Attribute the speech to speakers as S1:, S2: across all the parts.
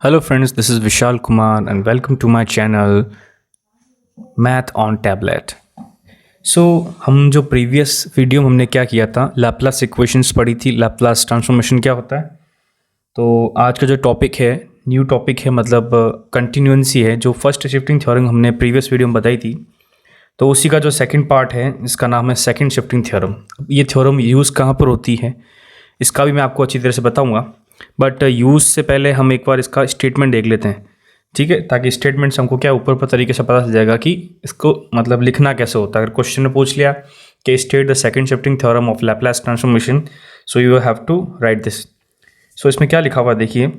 S1: Hello friends, this is Vishal Kumar and welcome to my channel Math on Tablet. So हम जो previous video में हमने क्या किया था, लैप्लास इक्वेशंस पढ़ी थी, लैप्लास ट्रांसफॉर्मेशन क्या होता है। तो आज का जो टॉपिक है, न्यू टॉपिक है, मतलब कंटिन्यूएंसी है, जो फर्स्ट शिफ्टिंग थ्योरम हमने प्रीवियस वीडियो में बताई थी। तो उसी का जो सेकंड पार्ट है, इसका नाम है सेकंड शिफ्टिंग थ्योरम। ये थ्योरम यूज़ कहाँ पर होती है, इसका भी मैं आपको अच्छी तरह से बताऊँगा, बट यूज़ से पहले हम एक बार इसका स्टेटमेंट देख लेते हैं, ठीक है, ताकि स्टेटमेंट से हमको क्या ऊपर तरीके से पता चल जाएगा कि इसको मतलब लिखना कैसे होता है। अगर क्वेश्चन ने पूछ लिया कि state the second shifting theorem of Laplace transformation, so you have to write this. So इसमें क्या लिखा हुआ है देखिए,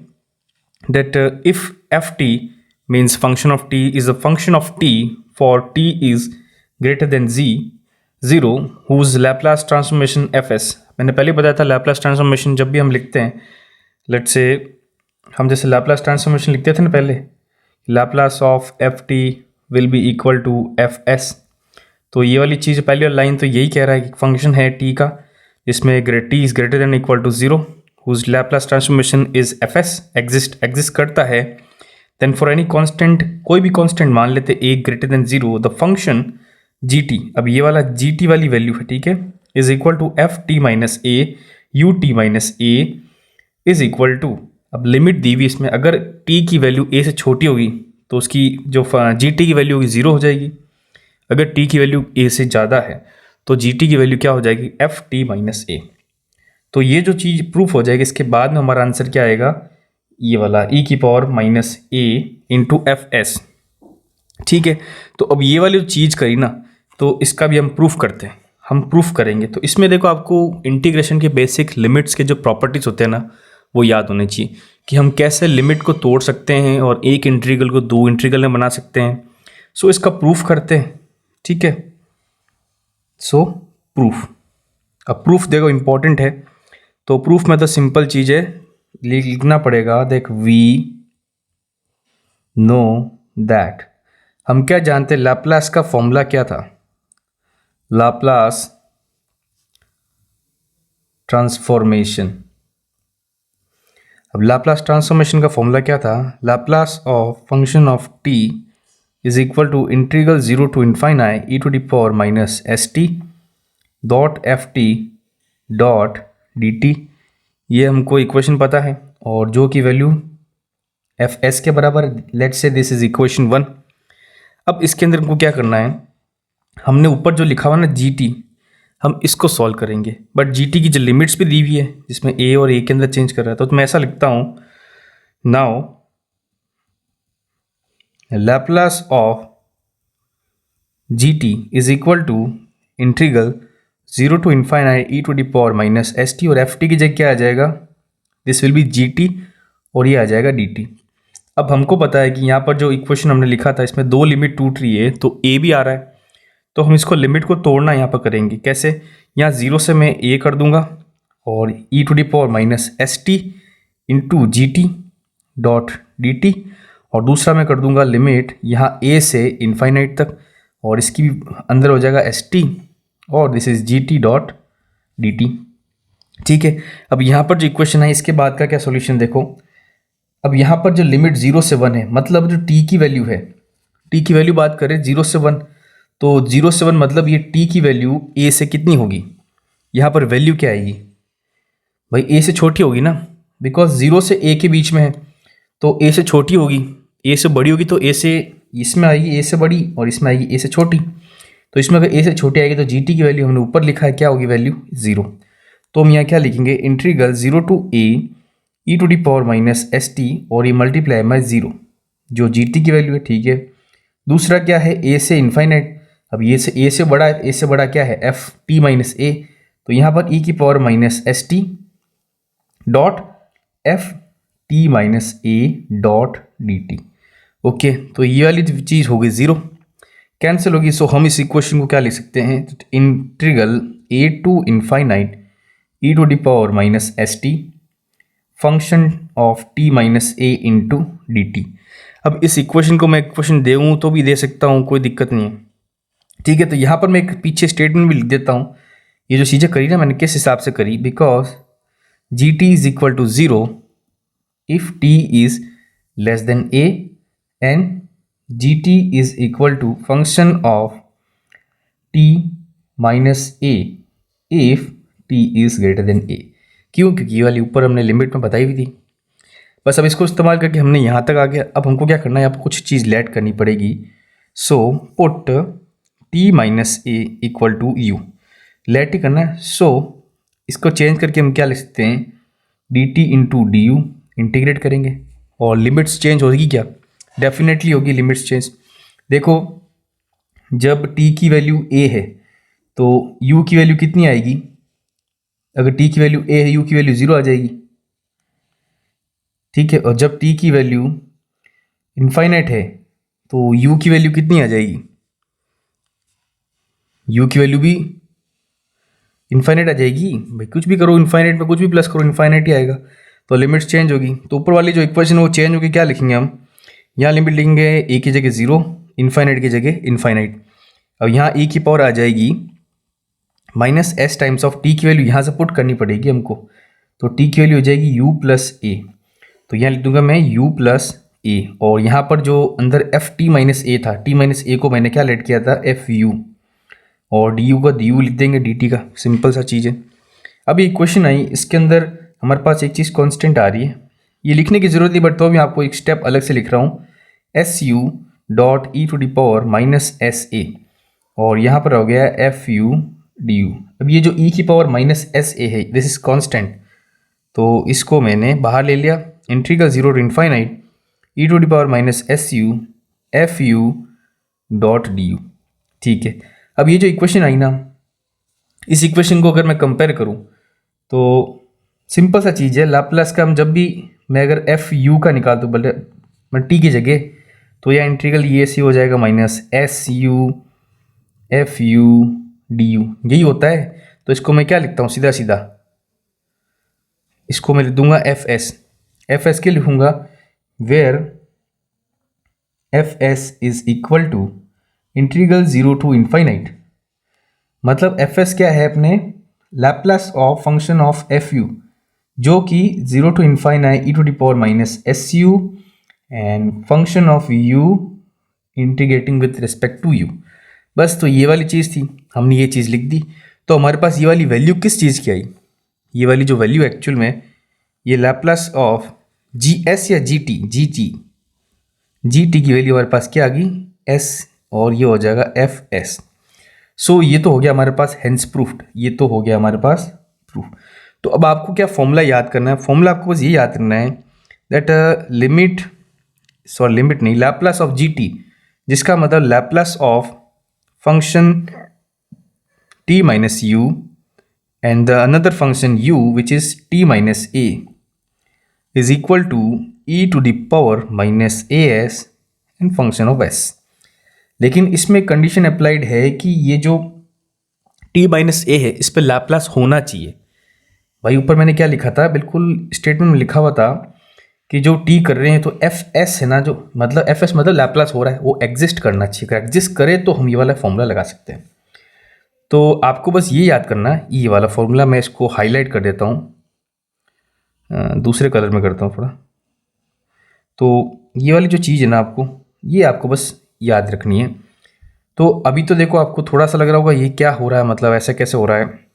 S1: that if ft means function of t is a function of t for t is greater than 0 whose Laplace transformation fs। मैंने पहले बताया था Laplace transformation जब भी हम लिखते हैं, लेट्स से हम जैसे Laplace transformation लिखते थे ना पहले, Laplace of ft will be equal to fs। तो ये वाली चीज़ पहली वाली लाइन तो यही कह रहा है कि फंक्शन है t का जिसमें t is greater than equal to 0 whose Laplace transformation is fs exist करता है। देन फॉर एनी कांस्टेंट, कोई भी कांस्टेंट मान लेते a greater than 0, the function gt, अब ये वाला gt वाली वैल्यू है, ठीक है, is equal to ft minus a ut minus a is equal to, अब लिमिट दी हुई इसमें, अगर t की वैल्यू a से छोटी होगी तो उसकी जो gt की वैल्यू होगी 0 हो जाएगी। अगर t की वैल्यू a से ज़्यादा है तो gt की वैल्यू क्या हो जाएगी, ft माइनस a। तो ये जो चीज़ प्रूफ हो जाएगी, इसके बाद में हमारा आंसर क्या आएगा, ये वाला e की power minus a into F S, ठीक है। तो अब ये वाली जो चीज़ करी ना, तो इसका भी हम प्रूफ करते हैं, हम प्रूफ करेंगे। तो इसमें देखो आपको इंटीग्रेशन के बेसिक लिमिट्स के जो प्रॉपर्टीज़ होते हैं ना, वो याद होने चाहिए कि हम कैसे लिमिट को तोड़ सकते हैं और एक इंटीग्रल को दो इंटीग्रल में बना सकते हैं। सो इसका प्रूफ करते हैं, ठीक है। सो प्रूफ, अब प्रूफ देखो इंपॉर्टेंट है। तो प्रूफ में तो सिंपल चीज़ है, लिखना पड़ेगा, देख वी नो दैट, हम क्या जानते हैं, लैप्लास का फॉर्मूला क्या था, लैप्लास ट्रांसफॉर्मेशन। अब लैप्लास ट्रांसफॉर्मेशन का फॉर्मूला क्या था, Laplace of function of t is equal to integral 0 to infinite e to the power minus s t dot f t dot d t. ये हमको equation पता है और जो की वैल्यू एफ एस के बराबर, let's say this is equation 1। अब इसके अंदर हमको क्या करना है, हमने ऊपर जो लिखा हुआ ना जी टी, हम इसको सॉल्व करेंगे, बट जी टी की जो लिमिट्स भी दी हुई है जिसमें ए और ए के अंदर चेंज कर रहा है, तो मैं ऐसा लिखता हूँ, now Laplace of g t is equal to integral 0 to infinite e to the power minus s t, और एफ टी की जगह क्या आ जाएगा, this will be g t और ये आ जाएगा डी टी। अब हमको पता है कि यहाँ पर जो इक्वेशन हमने लिखा था इसमें दो लिमिट टूट रही है, तो ए भी आ रहा है, तो हम इसको लिमिट को तोड़ना यहाँ पर करेंगे कैसे, यहाँ 0 से मैं ए कर दूंगा और e to the power minus s t into g t dot d t, और दूसरा मैं कर दूंगा लिमिट यहाँ ए से इन्फाइनाइट तक, और इसकी भी अंदर हो जाएगा एस टी और this is ji t dot d t, ठीक है। अब यहाँ पर जो इक्वेशन है इसके बाद का क्या सॉल्यूशन देखो, अब यहाँ पर जो लिमिट 0 से 1 है, मतलब जो t की वैल्यू है, t की वैल्यू बात करें 0 से 1, तो 0 से 1 मतलब ये t की वैल्यू a से कितनी होगी, यहाँ पर वैल्यू क्या आएगी भाई, a से छोटी होगी ना, बिकॉज 0 से a के बीच में है, तो a से छोटी होगी, a से बड़ी होगी, तो a से इसमें आएगी a से बड़ी और इसमें आएगी a से छोटी। तो इसमें अगर a से छोटी आएगी तो जी टी की वैल्यू हमने ऊपर लिखा है क्या होगी, वैल्यू 0। तो हम यहाँ क्या लिखेंगे, integral 0 to a e to the power minus s t, और ये मल्टीप्लाई बाय 0 जो जी टी की वैल्यू है, ठीक है। दूसरा क्या है, ए से इन्फाइनाइट, अब ये से ए से बड़ा है, ए से बड़ा क्या है, एफ टी माइनस ए, तो यहाँ पर ई की power minus s t dot f T minus ए डॉट डी टी। ओके, तो ये वाली चीज़ हो गई 0, कैंसिल होगी। सो हम इस इक्वेशन को क्या लिख सकते हैं, integral a to infinite e to the power minus s t function of t minus a into d t. अब इस इक्वेशन को मैं इक्वेशन दूँ तो भी दे सकता हूँ, कोई दिक्कत नहीं है, ठीक है। तो यहाँ पर मैं एक पीछे स्टेटमेंट भी लिख देता हूँ, ये जो चीज़ें करी ना मैंने किस हिसाब से करी, because g t is equal to 0 if t is less than a and g t is equal to function of t minus a if t is greater than a. क्यों? क्योंकि ये वाली ऊपर हमने लिमिट में बताई हुई थी। बस अब इसको इस्तेमाल करके हमने यहाँ तक आ गया। अब हमको क्या करना है, यहाँ पर कुछ चीज़ लेट करनी पड़ेगी। So put t minus a equal to u, let ही करना है। सो इसको चेंज करके हम क्या लिख सकते हैं, D T into D you, integrate करेंगे और लिमिट्स चेंज होगी क्या? डेफिनेटली होगी लिमिट्स चेंज। देखो जब t की वैल्यू a है तो u की वैल्यू कितनी आएगी? अगर t की वैल्यू a है u की वैल्यू 0 आ जाएगी, ठीक है। और जब t की वैल्यू इनफाइनाइट है तो u की वैल्यू कितनी आ जाएगी? u की वैल्यू भी इनफाइनाइट आ जाएगी। भाई कुछ भी करो इनफाइनाइट में, कुछ भी प्लस करो इनफाइनाइट ही आएगा, तो लिमिट्स चेंज होगी। तो ऊपर वाली जो इक्वेशन है वो चेंज होगी। क्या लिखेंगे हम? यहाँ लिमिट लिखेंगे a की जगह 0, इनफाइनाइट की जगह इनफाइनाइट। अब यहाँ e की पावर आ जाएगी minus s times of t की वैल्यू यहाँ से पुट करनी पड़ेगी हमको, तो t की वैल्यू हो जाएगी u प्लस ए। तो यहाँ लिख दूंगा मैं u प्लस ए, और यहाँ पर जो अंदर एफ टी माइनस ए था, t माइनस ए को मैंने क्या लेट किया था, एफ यू, और डी यू का डी यू लिख देंगे डी टी का। सिंपल सा चीज़ है। अब ये इक्वेशन आई, इसके अंदर हमारे पास एक चीज़ कांस्टेंट आ रही है, ये लिखने की ज़रूरत नहीं, बट तो मैं आपको एक स्टेप अलग से लिख रहा हूँ, s u dot e to the power minus s a, और यहाँ पर हो गया एफ यू डी यू। अब ये जो e की पावर माइनस एस ए है, दिस इज कांस्टेंट, तो इसको मैंने बाहर ले लिया। Integral 0 to infinite e to the power minus s u f u dot d u, ठीक है। अब ये जो इक्वेशन आई ना, इस इक्वेशन को अगर मैं कंपेयर करूँ तो सिंपल सा चीज़ है, लाप्लास का हम जब भी मैं अगर एफ यू का निकाल दूँ बल्कि मैं टी की जगह, तो यह इंटीग्रल ये सी हो जाएगा minus s u f U D you, यही होता है। तो इसको मैं क्या लिखता हूँ, सीधा सीधा इसको मैं लिख दूंगा एफ एस। एफ एस के लिखूंगा where f s is equal to integral 0 to infinite. मतलब एफ एस क्या है, अपने Laplace of function of f u, जो कि 0 to infinite e to the power minus s u and function of u integrating with respect to u. बस तो ये वाली चीज़ थी, हमने ये चीज़ लिख दी। तो हमारे पास ये वाली वैल्यू किस चीज़ की आई? ये वाली जो वैल्यू एक्चुअल में ये लैप्लास ऑफ जी एस या जी टी की वैल्यू हमारे पास क्या आ गई, एस, और ये हो जाएगा एफ एस। सो ये तो हो गया हमारे पास हेंस प्रूफ्ड, ये तो हो गया हमारे पास प्रूफ। तो अब आपको क्या फॉर्मूला याद करना है? फॉर्मूला आपको बस ये याद करना है दैट लिमिट नहीं, लैप्लास ऑफ जी टी, जिसका मतलब Laplace of function t minus u and the another function u which is t minus a is equal to e to the power minus as and function of s। लेकिन इसमें condition applied है कि ये जो t minus ए है इस पर Laplace होना चाहिए। भाई ऊपर मैंने क्या लिखा था, बिल्कुल स्टेटमेंट में लिखा हुआ था कि जो t कर रहे हैं तो एफ एस है ना, जो मतलब एफ एस मतलब लैप्लास हो रहा है, वो एग्जिस्ट करना चाहिए। एग्जिस्ट करे तो हम ये वाला फॉर्मूला लगा सकते हैं। तो आपको बस ये याद करना है, ये वाला फॉर्मूला मैं इसको हाईलाइट कर देता हूँ, दूसरे कलर में करता हूँ थोड़ा। तो ये वाली जो चीज़ है ना, ये आपको बस याद रखनी है। तो अभी तो देखो आपको थोड़ा सा लग रहा होगा ये क्या हो रहा है, मतलब ऐसा कैसे हो रहा है।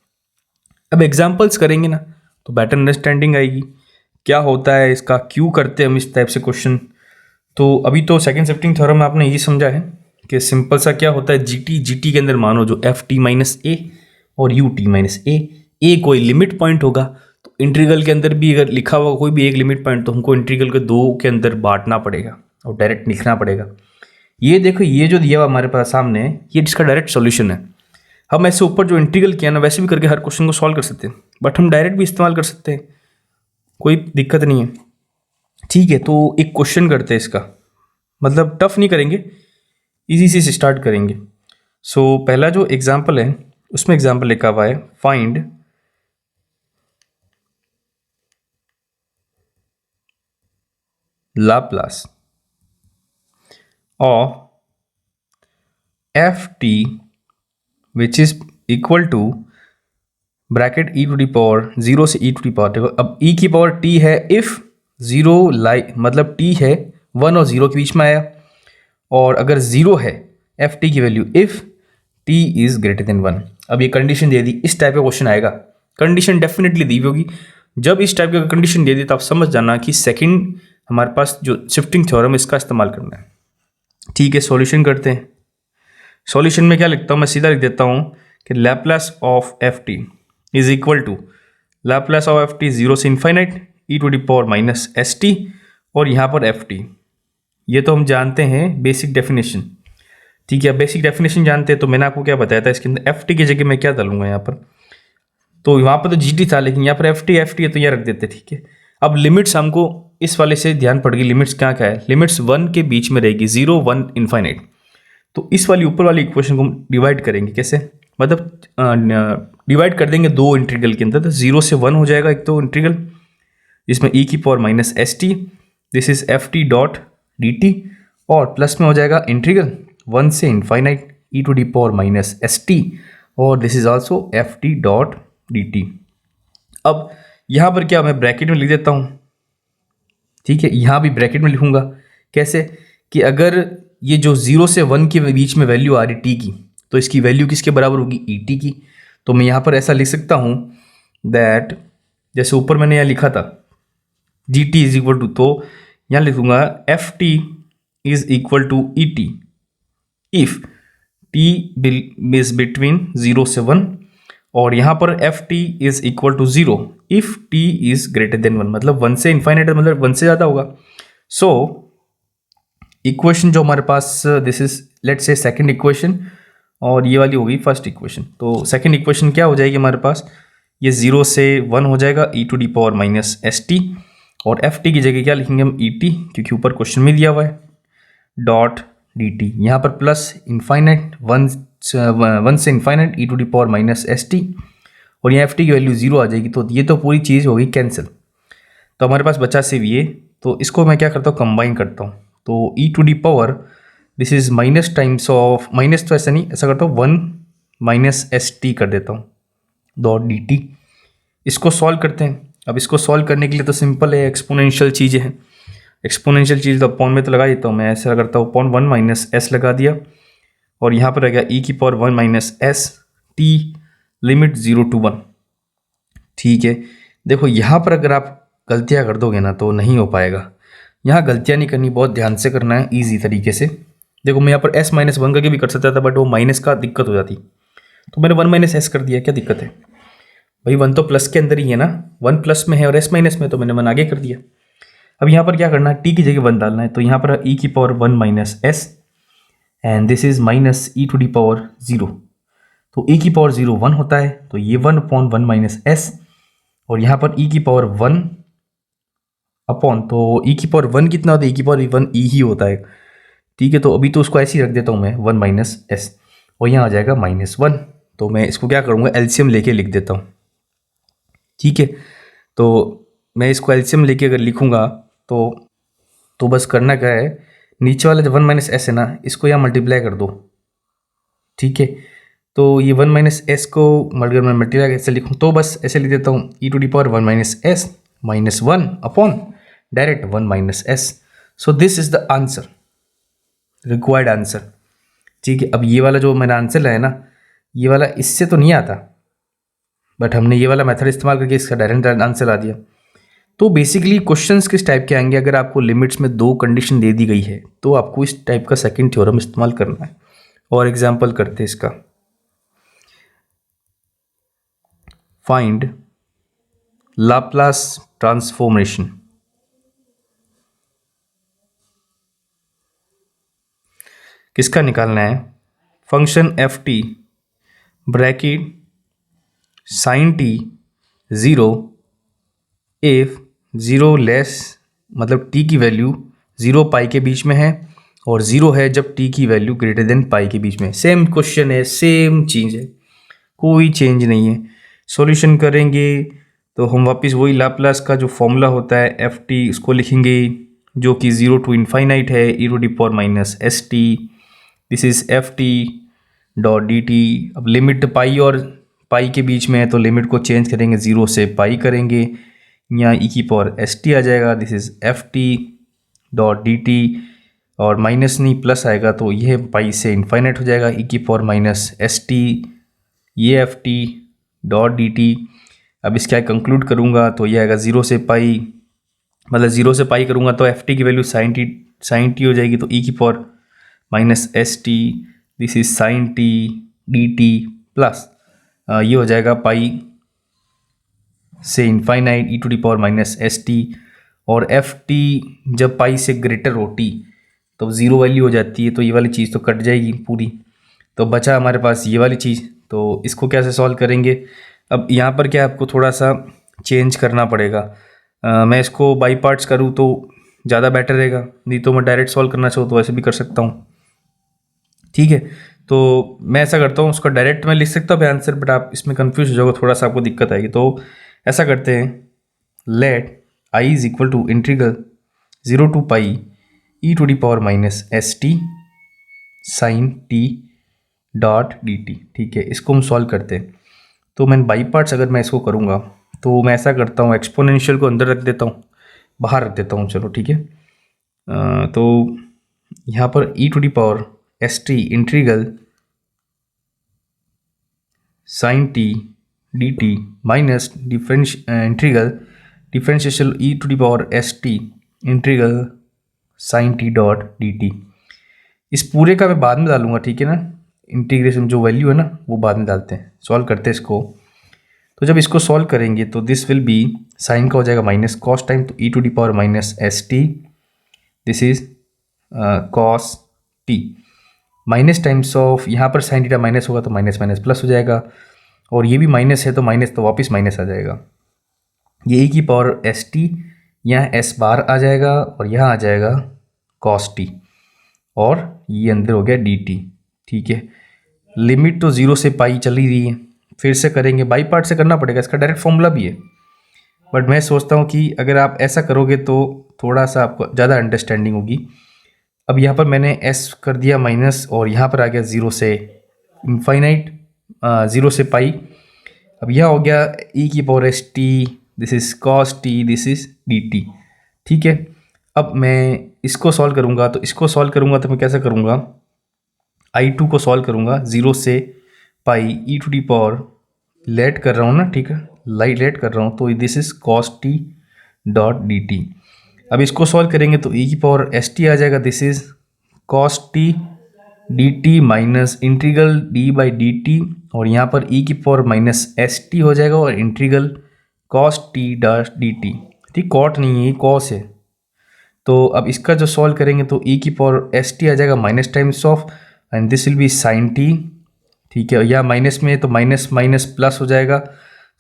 S1: अब एग्जाम्पल्स करेंगे ना तो बेटर अंडरस्टैंडिंग आएगी क्या होता है इसका, क्यों करते हैं हम इस टाइप से क्वेश्चन। तो अभी तो सेकंड शिफ्टिंग थ्योरम में आपने ये समझा है कि सिंपल सा क्या होता है, जीटी के अंदर मानो जो एफ टी माइनस ए और यू टी माइनस ए कोई लिमिट पॉइंट होगा। तो इंटीग्रल के अंदर भी अगर लिखा हुआ कोई भी एक लिमिट पॉइंट, तो हमको इंटीग्रल के दो के अंदर बांटना पड़ेगा और डायरेक्ट लिखना पड़ेगा। ये देखो ये जो दिया हुआ हमारे पास सामने, ये इसका डायरेक्ट सॉल्यूशन है। हम ऐसे ऊपर जो इंटीग्रल किया ना वैसे भी करके हर क्वेश्चन को सॉल्व कर सकते हैं, बट हम डायरेक्ट भी इस्तेमाल कर सकते हैं, कोई दिक्कत नहीं है, ठीक है। तो एक क्वेश्चन करते हैं इसका, मतलब टफ नहीं करेंगे, इजी से स्टार्ट करेंगे। सो पहला जो एग्जाम्पल है उसमें एग्जाम्पल लिखा हुआ है, find Laplace of f t which is equal to bracket e to the power 0 से ई टू डी पावर। देखो अब ई की पावर टी है, इफ 0 मतलब टी है 1 और 0 के बीच में आया, और अगर 0 है एफ टी की value if T is greater than 1। अब ये कंडीशन दे दी, इस टाइप का क्वेश्चन आएगा, कंडीशन डेफिनेटली दी होगी। जब इस टाइप का कंडीशन दे दी तो आप समझ जाना कि सेकंड हमारे पास जो शिफ्टिंग थ्योरम है इसका इस्तेमाल करना है। ठीक है, सॉल्यूशन करते हैं। सॉल्यूशन में क्या लिखता हूँ, मैं सीधा लिख देता हूँ कि Laplace of f t is equal to Laplace of f t 0 से infinite e to the power minus s t, और यहाँ पर एफ टी ये तो हम जानते हैं बेसिक डेफिनेशन। ठीक है, बेसिक डेफिनेशन जानते हैं, तो मैंने आपको क्या बताया था इसके अंदर एफ टी की जगह मैं क्या डालूंगा यहाँ पर, तो वहाँ पर तो जी टी था लेकिन यहाँ पर एफ टी है तो यहाँ रख देते। ठीक है, अब लिमिट्स हमको इस वाले से ध्यान पड़ गई, लिमिट्स क्या क्या है, लिमिट्स 1 के बीच में रहेगी, 0 1 इन्फाइनाइट। तो इस वाली ऊपर वाली इक्वेशन को हम डिवाइड करेंगे कैसे, मतलब डिवाइड कर देंगे दो इंटीग्रल के अंदर, तो 0 से 1 हो जाएगा एक तो इंटीग्रल, जिसमें ई की power minus s t, this is f t dot d t, और प्लस में हो जाएगा इंटीग्रल 1 से infinite e to the power minus s t, और this is also f t dot d t. अब यहाँ पर क्या मैं ब्रैकेट में लिख देता हूँ। ठीक है, यहाँ भी ब्रैकेट में लिखूंगा, कैसे कि अगर ये जो 0 से 1 के बीच में वैल्यू आ रही टी की, तो इसकी वैल्यू किसके बराबर होगी, ई टी की। तो मैं यहाँ पर ऐसा लिख सकता हूँ दैट, जैसे ऊपर मैंने यहाँ लिखा था g t is equal to, तो यहाँ लिखूंगा f t is equal to e t if t is between 0 से 1, और यहाँ पर f t is equal to 0 if t is greater than 1, मतलब 1 से इन्फाइनाइट मतलब 1 से ज़्यादा होगा। सो इक्वेशन जो हमारे पास, this is let's say second equation, और ये वाली होगी फर्स्ट इक्वेशन। तो सेकंड इक्वेशन क्या हो जाएगी हमारे पास, ये 0 से 1 हो जाएगा e to the power minus s t, और एफ टी की जगह क्या लिखेंगे हम, ई टी, क्योंकि ऊपर क्वेश्चन में दिया हुआ है, डॉट डी टी, यहाँ पर प्लस इन्फाइनाइट 1 से infinite e to the power minus s t, और यहाँ एफ टी की वैल्यू 0 आ जाएगी। तो ये तो पूरी चीज़ होगी कैंसिल, तो हमारे पास बचा सिर्फ ये। तो इसको मैं क्या करता हूँ, कंबाइन करता हूँ, तो e to the power this is minus times of, minus तो ऐसा नहीं, ऐसा करता हूँ 1 माइनस एस टी कर देता हूँ डॉट डी टी। इसको सॉल्व करते हैं। अब इसको सॉल्व करने के लिए तो सिंपल है, एक्सपोनेंशियल चीज़ें हैं, एक्सपोनेंशियल चीज़ तो अपॉन में तो लगा देता हूँ मैं, ऐसा करता हूँ अपॉन 1 माइनस एस लगा दिया, और यहाँ पर आ गया ई की power 1 minus s T limit 0 to 1। ठीक है, देखो यहाँ पर अगर आप गलतियाँ कर दोगे ना तो नहीं हो पाएगा, यहाँ गलतियाँ नहीं करनी, बहुत ध्यान से करना है ईजी तरीके से। देखो मैं यहाँ पर एस माइनस 1 करके भी कर सकता था, बट वो माइनस का दिक्कत हो जाती, तो मैंने 1 माइनस एस कर दिया, क्या दिक्कत है भाई, 1 तो प्लस के अंदर ही है ना, 1 प्लस में है और एस माइनस में, तो मैंने 1 आगे कर दिया। अब यहाँ पर क्या करना है, टी की जगह 1 डालना है, तो यहाँ पर ई की power 1 minus s and this is minus e to the power 0, तो ई की पावर 0 1 होता है, तो ये 1 अपॉन 1 माइनस एस, और यहाँ पर ई की पावर 1 अपॉन, तो ई की पावर 1 कितना होता है, ई की पावर 1 ई ही होता है। ठीक है, तो अभी तो उसको ऐसे ही रख देता हूँ मैं 1 माइनस एस, और यहाँ आ जाएगा -1, तो मैं इसको क्या करूँगा, एलसीएम लेके लिख देता हूँ। ठीक है, तो मैं इसको एलसीएम लेके अगर लिखूँगा तो बस करना क्या है, नीचे वाला जो 1 माइनस एस है ना, इसको यहाँ मल्टीप्लाई कर दो। ठीक है, तो ये 1 माइनस एस को अगर मैं मल्टीप्लाई ऐसे लिखूँ तो बस ऐसे लिख देता हूँ, e to the power 1 minus s minus 1 upon direct 1 minus s. So this is the answer, required answer. ठीक है, अब ये वाला जो मैंने आंसर लाया ना, ये वाला इससे तो नहीं आता, बट हमने ये वाला मेथड इस्तेमाल करके इसका डायरेक्ट आंसर ला दिया। तो बेसिकली क्वेश्चंस किस टाइप के आएंगे, अगर आपको लिमिट्स में 2 कंडीशन दे दी गई है तो आपको इस टाइप का सेकंड थ्योरम इस्तेमाल करना है। और एग्जांपल करते हैं इसका, फाइंड लाप्लास ट्रांसफॉर्मेशन। किसका निकालना है, function f t bracket sine t 0 if 0 less, मतलब टी की वैल्यू 0 पाई के बीच में है, और 0 है जब टी की वैल्यू ग्रेटर देन पाई के बीच में। सेम क्वेश्चन है, सेम चीज़ है, कोई चेंज नहीं है। सॉल्यूशन करेंगे तो हम वापस वही लाप्लास का जो फॉर्मूला होता है एफ टी उसको लिखेंगे, जो कि 0 to इन्फाइनाइट है e to the power minus s t, this is f t dot d t. अब लिमिट पाई और पाई के बीच में है तो लिमिट को चेंज करेंगे, 0 से पाई करेंगे, यहाँ ई की पावर एस टी आ जाएगा, this is f t dot d t, और माइनस नहीं प्लस आएगा तो यह पाई से इनफाइनाइट हो जाएगा, ई की पावर माइनस एस टी ये F t dot d t. अब इसका कंक्लूड करूँगा तो ये आएगा 0 से पाई, मतलब 0 से पाई करूँगा तो एफ टी की वैल्यू साइन टी हो जाएगी, तो ई की power minus s t this is sine t d t plus ये हो जाएगा पाई से infinite e to the power minus s t. और एफ टी जब पाई से ग्रेटर हो टी तो 0 वैल्यू हो जाती है, तो ये वाली चीज़ तो कट जाएगी पूरी, तो बचा हमारे पास ये वाली चीज़। तो इसको कैसे सॉल्व करेंगे, अब यहाँ पर क्या आपको थोड़ा सा चेंज करना पड़ेगा। मैं इसको बाई पार्ट्स करूँ तो ज़्यादा बेटर रहेगा, नहीं तो मैं डायरेक्ट सॉल्व करना चाहूँ तो वैसे भी कर सकता हूँ, ठीक है। तो मैं ऐसा करता हूँ, उसका डायरेक्ट मैं लिख सकता हूँ आंसर, बट आप इसमें कंफ्यूज हो जाओगे, थोड़ा सा आपको दिक्कत आएगी। तो ऐसा करते हैं, let I is equal to integral 0 to pi e to the power minus s t sine t dot d t, ठीक है। इसको हम सॉल्व करते हैं, तो मैं बाई पार्ट्स अगर मैं इसको करूँगा तो मैं ऐसा करता हूँ, एक्सपोनेंशियल को अंदर रख देता हूँ, बाहर रख देता हूँ, चलो ठीक है। तो यहाँ पर e to the power s t integral sine t d t minus integral differential e to the power s t integral sine t dot d t. इस पूरे का मैं बाद में डालूंगा, ठीक है ना, इंटीग्रेशन जो वैल्यू है ना वो बाद में डालते हैं, सॉल्व करते हैं इसको। तो जब इसको सॉल्व करेंगे तो दिस विल बी साइन का हो जाएगा माइनस कॉस टाइम, तो e to the power minus s t this is cos t minus times of, यहाँ पर साइन थीटा माइनस होगा तो माइनस माइनस प्लस हो जाएगा, और ये भी माइनस है तो माइनस तो वापस माइनस आ जाएगा। ये ई की पावर एस टी, यहाँ एस बार आ जाएगा और यहाँ आ जाएगा कॉस टी, और ये अंदर हो गया डी टी, ठीक है। लिमिट तो 0 से पाई चली रही है, फिर से करेंगे, बाई पार्ट से करना पड़ेगा, इसका डायरेक्ट फॉर्मूला भी है, बट मैं सोचता हूँ कि अगर आप ऐसा करोगे तो थोड़ा सा आपको ज़्यादा अंडरस्टैंडिंग होगी। अब यहाँ पर मैंने s कर दिया माइनस, और यहाँ पर आ गया 0 से इनफाइनाइट 0 से पाई। अब यह हो गया e की power s t this is cos T this is D t, ठीक है। अब मैं इसको सॉल्व करूँगा, तो इसको सॉल्व करूँगा तो मैं कैसे करूँगा, I2 को सॉल्व करूँगा 0 से पाई e to the power let कर रहा हूँ ना, ठीक है, लेट कर रहा हूँ, तो this is cos T dot d t. अब इसको सॉल्व करेंगे तो ई की पावर एस टी आ जाएगा, this is cos T d t minus integral D by D t, और यहाँ पर ई की पावर माइनस एस टी हो जाएगा और integral cos T dot d t, ठीक, कॉट नहीं है ये कॉस है। तो अब इसका जो सॉल्व करेंगे तो ई की पावर एस टी आ जाएगा minus times of, and this will be sine t, ठीक है। या माइनस में तो माइनस माइनस प्लस हो जाएगा,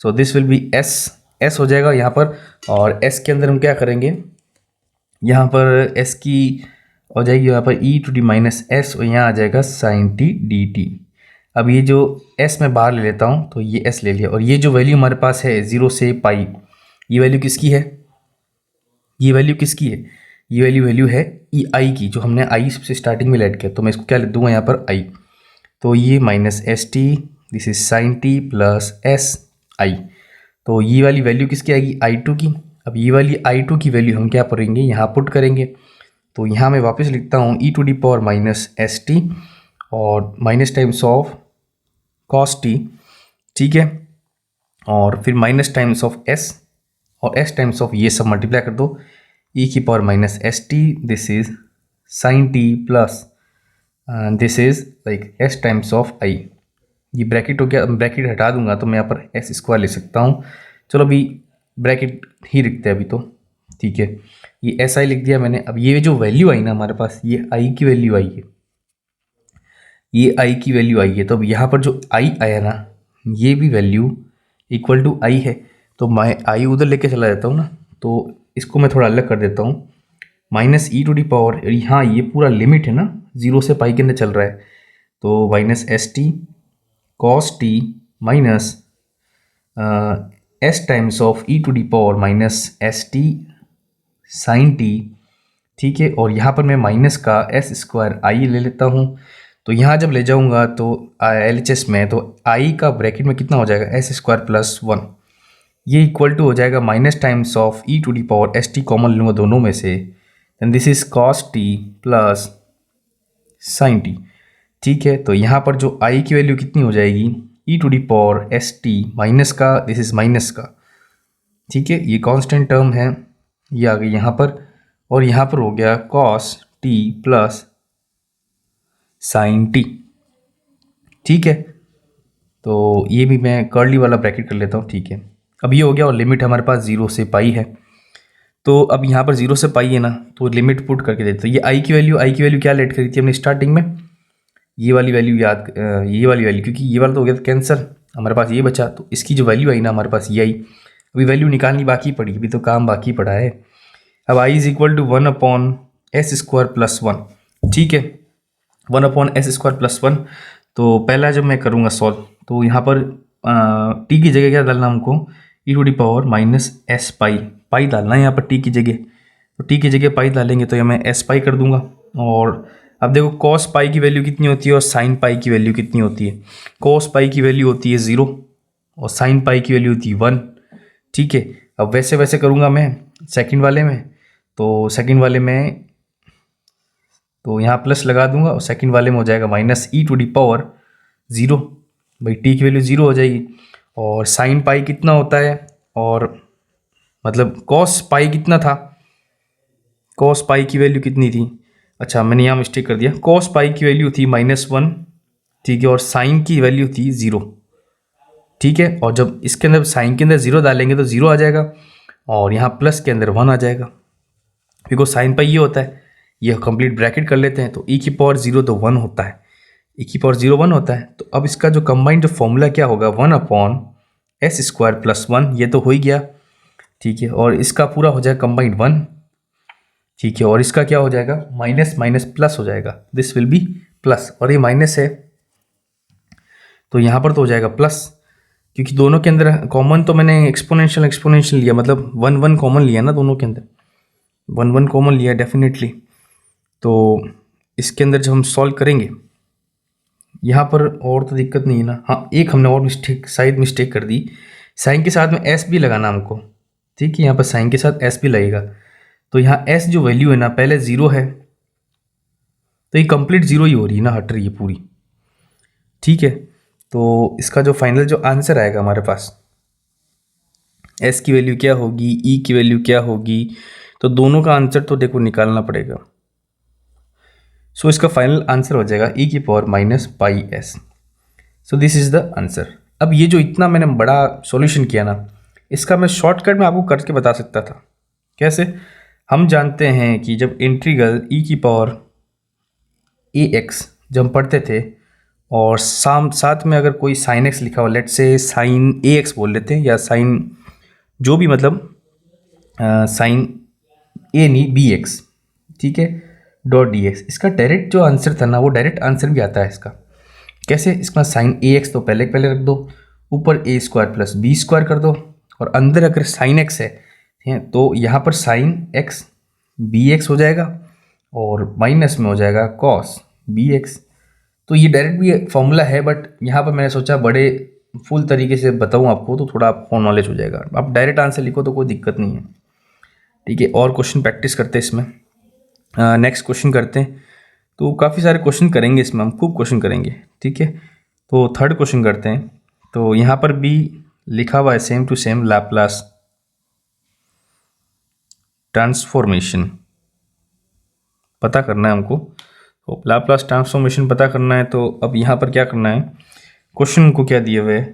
S1: so this will B S हो जाएगा यहाँ पर, और एस के अंदर हम क्या करेंगे, यहाँ पर एस की हो जाएगी यहाँ पर e to D minus S, और यहाँ आ जाएगा साइन टी डी टी। अब ये जो एस मैं बाहर ले लेता हूँ तो ये एस ले लिया, और ये जो वैल्यू हमारे पास है 0 से पाई, ये वैल्यू किसकी है, ये वैल्यू किसकी है, ये वैल्यू है ई आई की, जो हमने आई सबसे स्टार्टिंग में ऐड किया, तो मैं इसको क्या लिख दूंगा यहाँ पर आई, तो ये minus s t this is sine t plus S I, तो ये वाली वैल्यू किसकी आएगी, I2 की। अब ये वाली I2 की वैल्यू हम क्या करेंगे, यहाँ पुट करेंगे, तो यहाँ मैं वापस लिखता हूँ e to the power minus s t और minus times of cos t, ठीक है, और फिर माइनस टाइम्स ऑफ एस, और एस टाइम्स ऑफ ये सब मल्टीप्लाई कर दो, ई की power minus s t this is sine t plus this is like s times of i. ये ब्रैकेट हो गया, ब्रैकेट हटा दूंगा तो मैं यहाँ पर एस स्क्वायर लिख सकता हूँ, चलो अभी ब्रैकेट ही लिखते हैं अभी तो, ठीक है। ये एस आई लिख दिया मैंने। अब ये जो वैल्यू आई ना हमारे पास, ये आई की वैल्यू आई है, ये आई की वैल्यू आई है, तो अब यहाँ पर जो आई आया ना, ये भी वैल्यू इक्वल टू आई है, तो मैं आई उधर लेके चला जाता हूँ ना, तो इसको मैं थोड़ा अलग कर देता हूँ, minus e to the power, हाँ ये पूरा लिमिट है ना 0 से पाई के अंदर चल रहा है, तो minus s t cos t minus s times of e to the power minus s t sine t, ठीक है। और यहाँ पर मैं माइनस का एस स्क्वायर आई ले लेता हूँ, तो यहाँ जब ले जाऊँगा तो एल एच एस में, तो आई का ब्रैकेट में कितना हो जाएगा, एस स्क्वायर प्लस 1, ये इक्वल टू हो जाएगा minus times of e to the power s t, common लूँगा दोनों में से, then this is cos t plus sine t. ठीक है, तो यहाँ पर जो आई की वैल्यू कितनी हो जाएगी, e to the power s t minus का, दिस इज माइनस का। ठीक है, ये कांस्टेंट टर्म है, ये आ गई यहाँ पर, और यहाँ पर हो गया cos t plus sine t. ठीक है, तो ये भी मैं कर्ली वाला ब्रैकेट कर लेता हूँ। ठीक है, अब ये हो गया, और लिमिट हमारे पास 0 से पाई है। तो अब यहाँ पर 0 से पाई है ना, तो लिमिट पुट करके देते, तो ये आई की वैल्यू क्या लेट करी थी हमने स्टार्टिंग में, ये वाली वैल्यू याद, ये वाली वैल्यू, क्योंकि ये वाला तो हो गया कैंसर, हमारे पास ये बचा, तो इसकी जो वैल्यू आई ना हमारे पास ये आई। अभी वैल्यू निकालनी बाकी पड़ी, अभी तो काम बाकी पड़ा है। अब आई इज इक्वल टू 1/s² + 1। ठीक है, 1/s² + 1। तो पहला जब मैं करूँगा सॉल्व, तो यहाँ पर टी की जगह क्या डालना हमको, e to the power minus s pi, pi डालना है यहाँ पर टी की जगह। तो टी की जगह पाई डालेंगे तो मैं एस पाई कर दूंगा। और अब देखो कॉस पाई की वैल्यू कितनी होती है और साइन पाई की वैल्यू कितनी होती है। कॉस पाई की वैल्यू होती है 0 और साइन पाई की वैल्यू होती है 1। ठीक है, अब वैसे वैसे करूँगा मैं सेकंड वाले में, तो सेकंड वाले में तो यहाँ प्लस लगा दूंगा, और सेकंड वाले में हो जाएगा minus e to the power 0, भाई टी की वैल्यू 0 हो जाएगी। और साइन पाई कितना होता है, और मतलब कॉस पाई कितना था, कॉस पाई की वैल्यू कितनी थी, अच्छा मैंने यहाँ मिस्टेक कर दिया, कॉस पाई की वैल्यू थी -1। ठीक है, और साइन की वैल्यू थी 0। ठीक है, और जब इसके अंदर साइन के अंदर 0 डालेंगे तो 0 आ जाएगा, और यहाँ प्लस के अंदर 1 आ जाएगा, बिकॉज साइन पाई ये होता है। ये कंप्लीट ब्रैकेट कर लेते हैं, तो ई की पावर 0 तो 1 होता है, ई की पावर 0 1 होता है। तो अब इसका जो कंबाइंड जो फॉर्मूला क्या होगा, 1/s² + 1, ये तो हो ही गया। ठीक है, और इसका पूरा हो जाएगा कंबाइंड 1। ठीक है, और इसका क्या हो जाएगा, माइनस माइनस प्लस हो जाएगा, दिस विल बी प्लस, और ये माइनस है तो यहाँ पर तो हो जाएगा प्लस, क्योंकि दोनों के अंदर कॉमन तो मैंने एक्सपोनेंशियल लिया, मतलब 1 1 कॉमन लिया ना, दोनों के अंदर 1 1 कॉमन लिया डेफिनेटली। तो इसके अंदर जब हम सॉल्व करेंगे, यहाँ पर और तो दिक्कत नहीं है ना, हाँ एक हमने और मिस्टेक कर दी, साइन के साथ में एस भी लगाना हमको। ठीक है, यहाँ पर साइन के साथ एस भी लगेगा, तो यहाँ एस जो वैल्यू है ना पहले 0 है, तो ये कंप्लीट 0 ही हो रही है ना, हट रही है पूरी। ठीक है, तो इसका जो फाइनल जो आंसर आएगा हमारे पास, एस की वैल्यू क्या होगी, ई की वैल्यू क्या होगी, तो दोनों का आंसर तो देखो निकालना पड़ेगा। सो इसका फाइनल आंसर हो जाएगा ई की power -πs। So this is the answer. अब ये जो इतना मैंने बड़ा सॉल्यूशन किया ना, इसका मैं शॉर्टकट में आपको करके बता सकता था। कैसे, हम जानते हैं कि जब इंटीग्रल ई की पावर ax जब हम पढ़ते थे, और साथ में अगर कोई साइन एक्स लिखा हो, लेट से साइन ax बोल लेते हैं, या साइन जो भी, मतलब साइन ए नहीं bx, ठीक है, डॉट dx, इसका डायरेक्ट जो आंसर था ना, वो डायरेक्ट आंसर भी आता है इसका। कैसे, इसका साइन ax तो पहले रख दो, ऊपर a² + b² कर दो, और अंदर अगर साइन x है तो यहाँ पर साइन x bx हो जाएगा, और माइनस में हो जाएगा कॉस bx। तो ये डायरेक्ट भी फॉर्मूला है, बट यहाँ पर मैंने सोचा बड़े फुल तरीके से बताऊँ आपको, तो थोड़ा आपको नॉलेज हो जाएगा। आप डायरेक्ट आंसर लिखो तो कोई दिक्कत नहीं है। ठीक है, और क्वेश्चन प्रैक्टिस करते हैं इसमें, नेक्स्ट क्वेश्चन करते हैं। तो काफ़ी सारे क्वेश्चन करेंगे इसमें, हम खूब क्वेश्चन करेंगे। ठीक है, तो थर्ड क्वेश्चन करते हैं। तो यहाँ पर भी लिखा हुआ है same to same Laplace transformation पता करना है हमको। तो लैप्लास ट्रांसफॉर्मेशन पता करना है, तो अब यहाँ पर क्या करना है, क्वेश्चन को क्या दिए हुए,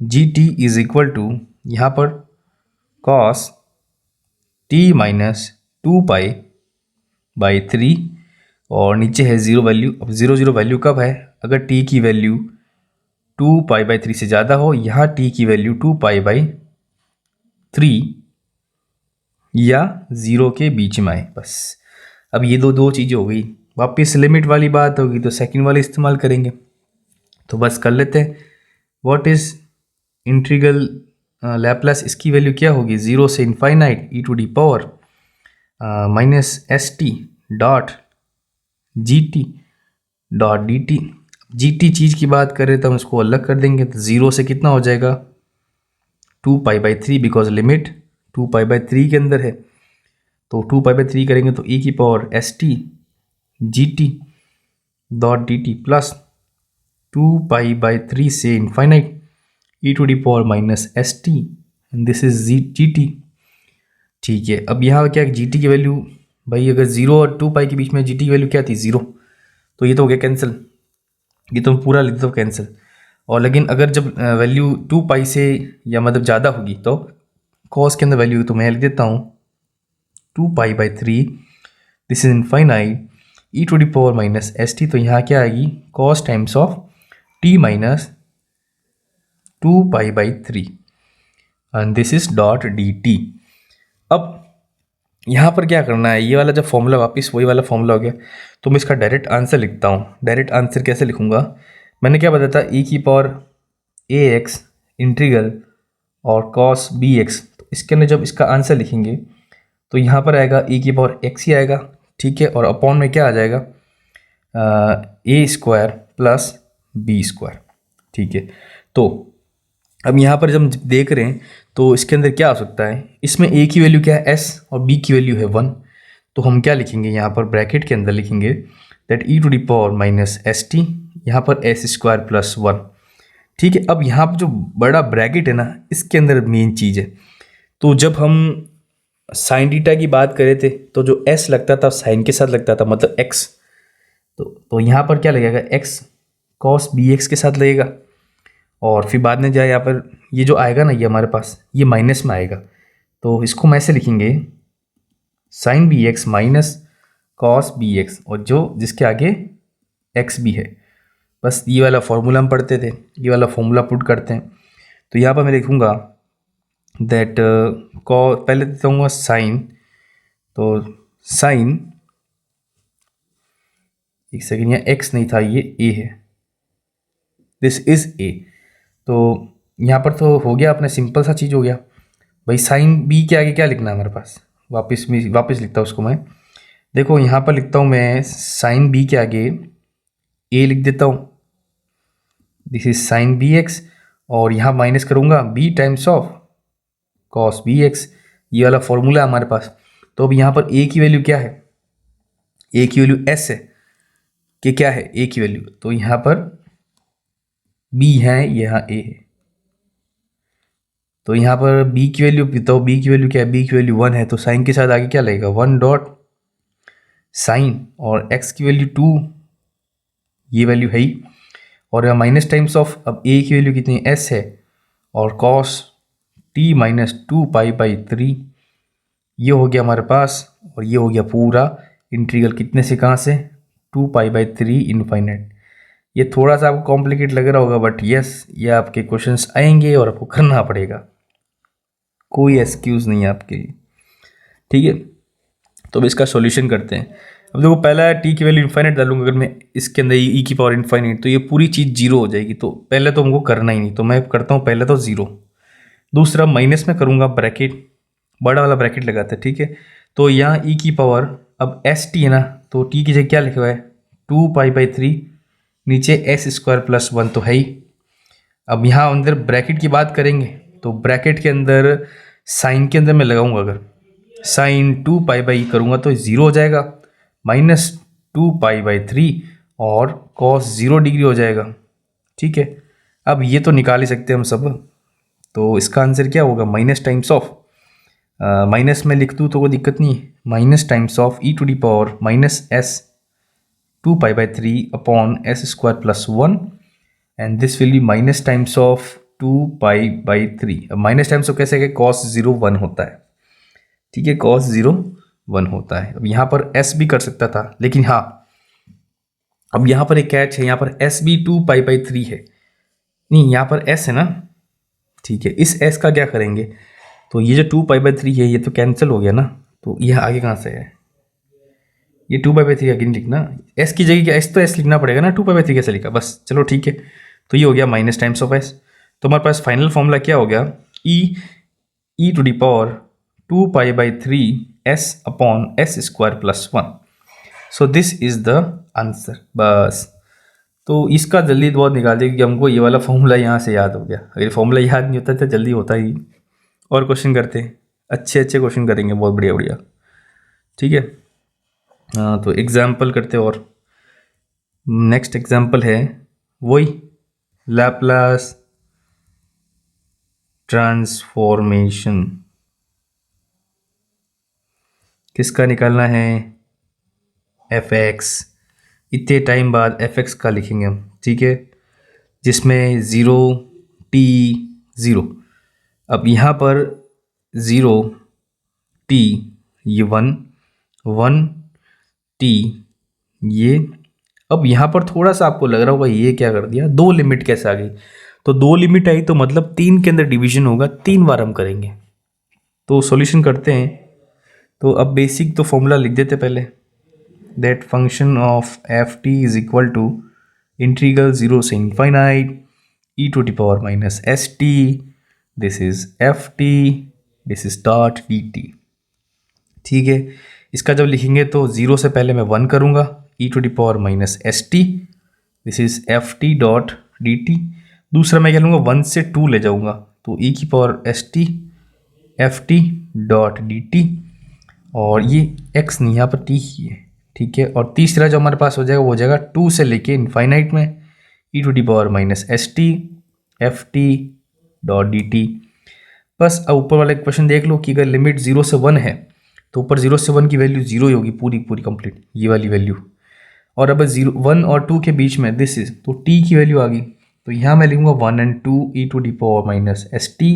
S1: g t is equal to यहाँ पर कॉस टी -2π/3, और नीचे है 0 वैल्यू। अब 0 वैल्यू कब है, अगर टी की वैल्यू 2π/3 से ज़्यादा हो, यहाँ टी की वैल्यू 2π/3 या 0 के बीच में आए, बस। अब ये दो चीज़ें हो गई। वापस लिमिट वाली बात होगी तो सेकंड वाली इस्तेमाल करेंगे। तो बस कर लेते हैं, व्हाट इज इंटीग्रल लैप्लास, इसकी वैल्यू क्या होगी, 0 से infinite e to the power -st dot g t dot d t. G t चीज़ की बात करें तो हम इसको अलग कर देंगे, तो 0 से कितना हो जाएगा 2π/3, बिकॉज लिमिट 2π/3 के अंदर है। तो 2 पाई/3 करेंगे तो e की power s T g t dot d t plus 2 पाई/3 से infinite e⁻⁻st and this is G T. ठीक है, अब यहाँ क्या जी टी की वैल्यू, भाई अगर 0 और 2 पाई के बीच में जी टी की वैल्यू क्या थी 0, तो ये तो हो गया कैंसिल, ये तो पूरा लिख दो कैंसिल। और लेकिन अगर जब वैल्यू 2 पाई से या मतलब ज़्यादा होगी तो कॉस के अंदर वैल्यू तो मैं लिख देता हूँ 2 पाई/3 दिस इज इनफाइनाइट e⁻⁻st, तो यहाँ क्या आएगी cos times of t minus 2 pi and this is dot d t. अब यहाँ पर क्या करना है, ये वाला जब फॉर्मूला वापस वही वाला फॉर्मूला हो गया, तो मैं इसका डायरेक्ट आंसर लिखता हूँ। डायरेक्ट आंसर कैसे लिखूँगा, मैंने क्या बताया था e⁻ax इंटीग्रल और cos bx, तो इसके अंदर जब इसका आंसर लिखेंगे तो यहाँ पर आएगा e⁻x ही आएगा, ठीक है, और अपॉन में क्या आ जाएगा a² प्लस b², ठीक है। तो अब यहाँ पर जब हम देख रहे हैं तो इसके अंदर क्या हो सकता है, इसमें a की वैल्यू क्या है s और b की वैल्यू है 1, तो हम क्या लिखेंगे यहाँ पर ब्रैकेट के अंदर लिखेंगे दैट e⁻⁻st यहाँ पर s² प्लस 1, ठीक है। अब यहाँ पर जो बड़ा ब्रैकेट है ना, इसके अंदर मेन चीज़ है, तो जब हम साइन थीटा की बात करे थे तो जो s लगता था साइन के साथ लगता था, मतलब x, तो यहाँ पर क्या लगेगा x cos bx के साथ लगेगा, और फिर बाद में जाए यहाँ पर ये जो आएगा ना, ये हमारे पास ये माइनस में आएगा, तो इसको हम ऐसे लिखेंगे sine b x minus cos b x, और जो जिसके आगे एक्स भी है, बस ये वाला फॉर्मूला हम पढ़ते थे, ये वाला फॉर्मूला पुट करते हैं। तो यहाँ पर मैं लिखूँगा दैट पहले देता हूँ साइन, तो साइन, एक सेकेंड, यहाँ एक्स नहीं था ये ए है, दिस इज ए, तो यहाँ पर तो हो गया अपने सिंपल सा चीज़ हो गया। भाई साइन बी के आगे क्या लिखना है हमारे पास, वापस लिखता हूँ उसको मैं, देखो यहाँ पर लिखता हूँ मैं साइन बी के आगे ए लिख देता हूँ, this is sine b x, और यहाँ माइनस करूँगा b times of cos b x, ये वाला फॉर्मूला है हमारे पास। तो अब यहाँ पर ए की वैल्यू क्या है, ए की वैल्यू एस है कि क्या है ए की वैल्यू, तो यहाँ पर बी है, यहाँ ए है, तो यहाँ पर b की वैल्यू बताओ, b की वैल्यू क्या है, b की वैल्यू 1 है, तो साइन के साथ आगे क्या लगेगा 1 डॉट साइन, और x की वैल्यू 2, ये वैल्यू है ही, और यहाँ माइनस टाइम्स ऑफ, अब a की वैल्यू कितनी s है, और cos t माइनस 2 पाई/3, ये हो गया हमारे पास, और ये हो गया पूरा इंटीग्रल कितने से कहाँ से 2 पाई/3 इनफाइनाइट। ये थोड़ा सा आपको कॉम्प्लिकेट लग रहा होगा, बट यस ये आपके क्वेश्चंस आएंगे और आपको करना पड़ेगा, कोई एक्सक्यूज़ नहीं है आपके लिए, ठीक है। तो अब इसका सॉल्यूशन करते हैं। अब देखो पहला है टी की वैल्यू इनफाइनाइट डालूंगा, अगर मैं इसके अंदर ई की पावर इनफाइनाइट, तो ये पूरी चीज़ जीरो हो जाएगी, तो पहले तो हमको करना ही नहीं, तो मैं करता हूँ पहले तो ज़ीरो। दूसरा माइनस में करूँगा ब्रैकेट, बड़ा वाला ब्रैकेट लगाते हैं, ठीक है। तो यहाँ ई की पावर, अब एस टी है ना, तो टी की जगह क्या लिखा हुआ है 2 पाई/3, नीचे s² प्लस 1 तो है ही। अब यहाँ अंदर ब्रैकेट की बात करेंगे, तो ब्रैकेट के अंदर साइन के अंदर मैं लगाऊंगा, अगर साइन 2 पाई/3 करूँगा तो 0 हो जाएगा, माइनस 2 पाई/3, और कॉस 0 डिग्री हो जाएगा, ठीक है। अब ये तो निकाल ही सकते हैं हम सब, तो इसका आंसर क्या होगा माइनस टाइम्स ऑफ, माइनस में लिख दूँ तो कोई दिक्कत नहीं है, minus times of e⁻⁻s 2 pi upon s² plus 1, and this will be minus times of 2 pi. अब माइनस टाइम्स ऑफ कैसे है, cos 0 1 होता है, ठीक है, cos 0 1 होता है। अब यहाँ पर s भी कर सकता था, लेकिन हाँ अब यहाँ पर एक कैच है, यहाँ पर s भी 2 पाई/3 है, नहीं यहाँ पर s है ना, ठीक है। इस s का क्या करेंगे, तो ये जो 2 पाई/3 है ये तो कैंसिल हो गया ना, तो यह आगे कहाँ से है, ये 2 पाई/3 आगे नहीं लिखना, s की जगह क्या s, तो s लिखना पड़ेगा ना, 2 पाई/3 कैसे लिखा, बस चलो ठीक है। तो ये हो गया माइनस टाइम्स ऑफ s, तो हमारे पास फाइनल फॉर्मूला क्या हो गया, e⁻² 2 पाई/3 s upon s² plus 1, so this is the answer. बस तो इसका जल्दी बहुत निकाल दिया, क्योंकि हमको ये वाला फॉर्मूला यहाँ से याद हो गया, अगर फॉर्मूला याद नहीं होता तो जल्दी होता ही। और क्वेश्चन करते हैं, अच्छे क्वेश्चन करेंगे, बहुत बढ़िया बढ़िया। ठीक है। तो एग्जाम्पल करते हैं, और नेक्स्ट एग्जाम्पल है वही लैप्लास ट्रांसफॉर्मेशन। किसका निकालना है? F x. इतने टाइम बाद एफ एक्स का लिखेंगे हम, ठीक है, जिसमें ज़ीरो टी ज़ीरो। अब यहाँ पर ज़ीरो टी ये वन टी ये। अब यहाँ पर थोड़ा सा आपको लग रहा होगा ये क्या कर दिया, दो लिमिट कैसे आ गई? तो दो लिमिट आई तो मतलब 3 के अंदर डिवीजन होगा, 3 बार हम करेंगे। तो सॉल्यूशन करते हैं। तो अब बेसिक तो फॉर्मूला लिख देते पहले, that function of f t is equal to integral 0 से infinite e to the power minus s t, this is f t, this is dot d t. ठीक है, इसका जब लिखेंगे तो 0 से पहले मैं 1 करूँगा, e to the power minus s t, this is f t dot d t. दूसरा मैं क्या लूँगा, 1 से 2 ले जाऊँगा, तो ई की power s t f t dot d t, और ये एक्स नहीं, यहाँ पर टी ही है, ठीक है। और तीसरा जो हमारे पास हो जाएगा वो हो जाएगा 2 से लेके इनफाइनाइट में e to the power minus s t f t dot d t. बस अब ऊपर वाला क्वेश्चन देख लो कि अगर लिमिट 0 से 1 है तो ऊपर 0 से 1 की वैल्यू 0 ही होगी, पूरी पूरी कंप्लीट ये वाली वैल्यू। और अब 1 और 2 के बीच में दिस इज, तो t की वैल्यू आ गई, तो यहाँ मैं लिखूंगा 1 and 2 e to the power minus s t,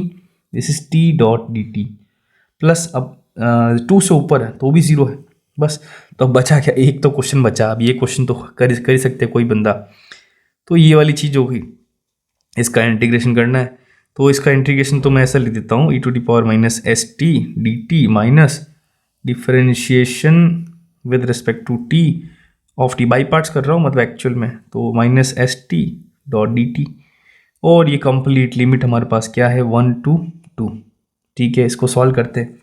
S1: this is t dot d t. Plus अब 2 से ऊपर है तो भी 0 है, बस। तो अब बचा क्या, एक तो क्वेश्चन बचा। अब ये क्वेश्चन तो कर ही सकते हैं कोई बंदा, तो ये वाली चीज़ होगी, इसका इंटीग्रेशन करना है। तो इसका इंटीग्रेशन तो मैं ऐसा लिख देता हूँ, e to the power minus s t d t minus differentiation with respect to t of t, by parts कर रहा हूँ मतलब एक्चुअल में, तो minus s t dot d t. और ये कंप्लीट लिमिट हमारे पास क्या है, 1 to 2। ठीक है, इसको सॉल्व करते हैं।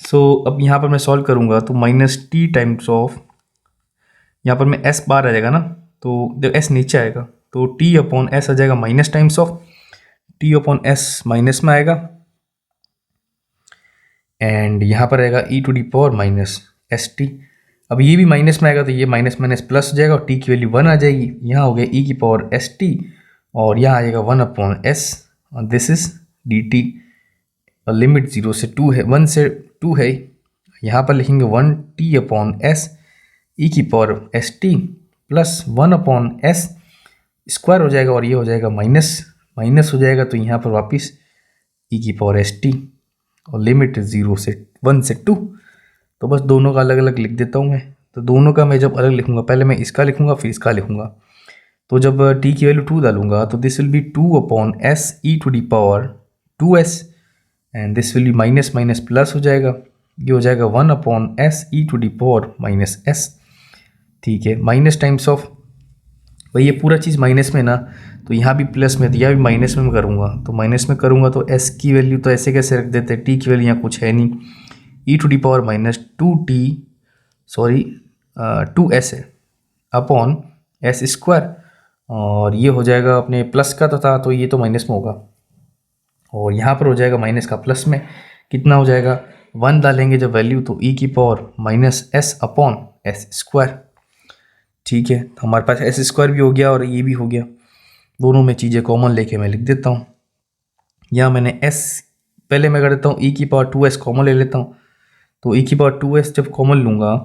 S1: सो अब यहाँ पर मैं सॉल्व करूँगा तो माइनस टी टाइम्स ऑफ, यहाँ पर मैं एस बार आ जाएगा ना, तो जब एस नीचे आएगा तो टी अपॉन एस आ जाएगा minus times of t upon s, minus में आएगा, एंड यहाँ पर आएगा e to the power minus s t. अब ये भी माइनस में आएगा तो ये माइनस माइनस प्लस हो जाएगा और टी की वैल्यू 1 आ जाएगी। यहाँ हो गया ई की पावर एस टी, और यहाँ आ जाएगा 1 अपॉन एस, और दिस इज डी टी। और लिमिट 0 से 2 है, 1 से 2 है, यहाँ पर लिखेंगे 1 टी अपॉन एस ई की power s T plus 1 upon s square हो जाएगा, और ये हो जाएगा माइनस माइनस हो जाएगा, तो यहाँ पर वापस ई की पावर एस टी, और लिमिट 0 से 1 से 2। तो बस दोनों का अलग अलग लिख देता हूँ मैं। तो दोनों का मैं जब अलग लिखूंगा, पहले मैं इसका लिखूंगा फिर इसका लिखूंगा। तो जब t की वैल्यू 2 डालूंगा तो this will be 2 upon s e to the power 2s, and this will be minus minus plus हो जाएगा, ये हो जाएगा 1 upon s e to the power minus s. ठीक है, माइनस टाइम्स ऑफ, भाई ये पूरा चीज़ माइनस में ना, तो यहाँ भी प्लस में, तो यहाँ भी माइनस में मैं करूँगा, तो माइनस में करूँगा तो s की वैल्यू तो ऐसे कैसे रख देते हैं, t की वैल्यू यहाँ कुछ है नहीं, e to the power minus 2s है अपॉन एस स्क्वायर, और ये हो जाएगा अपने प्लस का तो था, तो ये तो माइनस में होगा, और यहाँ पर हो जाएगा माइनस का प्लस में, कितना हो जाएगा 1 डालेंगे जब वैल्यू, तो ई की power minus S upon s square. ठीक है, तो हमारे पास एस स्क्वायर भी हो गया और ये भी हो गया, दोनों में चीज़ें कॉमन लेके मैं लिख देता हूँ। यहाँ मैंने एस पहले मैं कर देता हूँ, ई की पावर 2s कॉमन ले लेता हूँ, तो ई की पावर 2s जब कॉमन लूँगा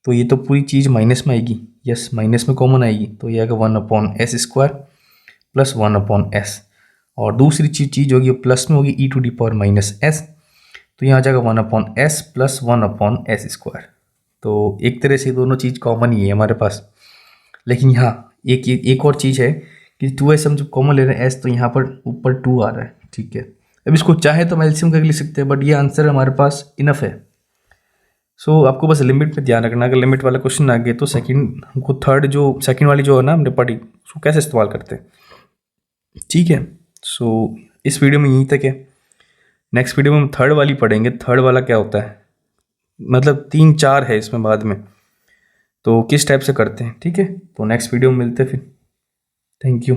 S1: तो ये तो पूरी चीज़ माइनस में आएगी, यस माइनस में कॉमन आएगी, तो ये आएगा 1 upon s square plus 1 upon s, और दूसरी चीज़ होगी प्लस में होगी e to the power minus s, तो यहाँ आ जाएगा 1 upon s plus 1 upon s square. तो एक तरह से दोनों चीज़ कॉमन ही है हमारे पास, लेकिन यहाँ एक और चीज़ है कि 2s हम जब कॉमन ले रहे हैं s, तो यहाँ पर ऊपर 2 आ रहा है। ठीक है, अब इसको चाहे तो हम एलसीएम करके लिख सकते हैं, बट ये आंसर हमारे पास इनफ है। सो आपको बस लिमिट पे ध्यान रखना, अगर लिमिट वाला क्वेश्चन आ गया तो सेकंड हमको सेकंड वाली जो है ना हमने पढ़ी उसको कैसे इस्तेमाल करते हैं। ठीक है, सो इस वीडियो में यहीं तक है। नेक्स्ट वीडियो में हम थर्ड वाली पढ़ेंगे, थर्ड वाला क्या होता है, मतलब 3-4 है इसमें बाद में, तो किस टाइप से करते हैं। ठीक है, तो नेक्स्ट वीडियो में मिलते हैं फिर। Thank you.